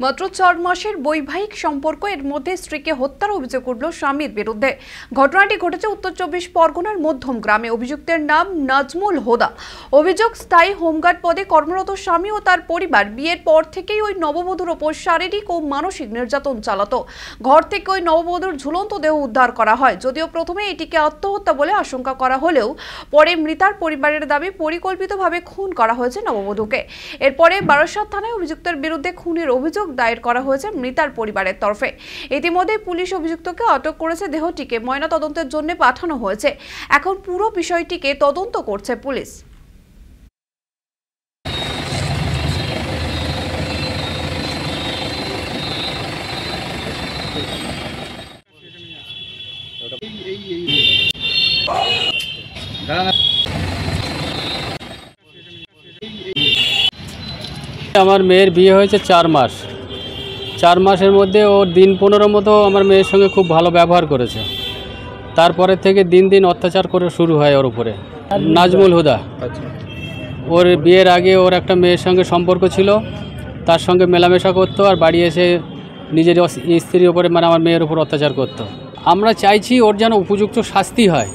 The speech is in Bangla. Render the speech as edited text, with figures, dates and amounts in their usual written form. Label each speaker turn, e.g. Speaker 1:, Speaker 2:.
Speaker 1: মাত্র 4 মাসের বৈবাহিক সম্পর্ক এর মধ্যে স্ত্রীকে হত্যার অভিযোগ উঠল স্বামীর বিরুদ্ধে। ঘটনাটি ঘটেছে উত্তর 24 পরগনার মধ্যম গ্রামে। অভিযুক্তের নাম নাজমুল হুদা। অভিযোগ, স্থায়ী হোমগার্ড পদে কর্মরত স্বামী ও তার পরিবার বিয়ের পর থেকেই ওই নববধূর ওপর শারীরিক ও মানসিক নির্যাতন চালাতো। ঘর থেকে ওই নববধূর ঝুলন্ত দেহ উদ্ধার করা হয়। যদিও প্রথমে এটিকে আত্মহত্যা বলে আশঙ্কা করা হলেও পরে মৃতার পরিবারের দাবি পরিকল্পিতভাবে খুন করা হয়েছে নববধূকে। এরপরে বারাসাত থানায় অভিযুক্তের বিরুদ্ধে খুনের অভিযোগ দায়ের করা হয়েছে মৃতার পরিবারের তরফে। ইতিমধ্যে পুলিশ অভিযুক্তকে আটক করেছে। দেহটিকে ময়নাতদন্তের জন্য পাঠানো হয়েছে। এখন পুরো বিষয়টিকে তদন্ত করছে পুলিশ।
Speaker 2: আমার মেয়ের বিয়ে হয়েছে 4 মাস। 4 মাসের মধ্যে ও দিন 15 মতো আমার মেয়ের সঙ্গে খুব ভালো ব্যবহার করেছে। তারপরে থেকে দিন দিন অত্যাচার করে শুরু হয় ওর উপরে। নাজমুল হুদা। ওর বিয়ের আগে ওর একটা মেয়ের সঙ্গে সম্পর্ক ছিল, তার সঙ্গে মেলামেশা করতো আর বাড়ি এসে নিজের স্ত্রীর উপরে আমার মেয়ের উপর অত্যাচার করতো। আমরা চাইছি ওর যেন উপযুক্ত শাস্তি হয়।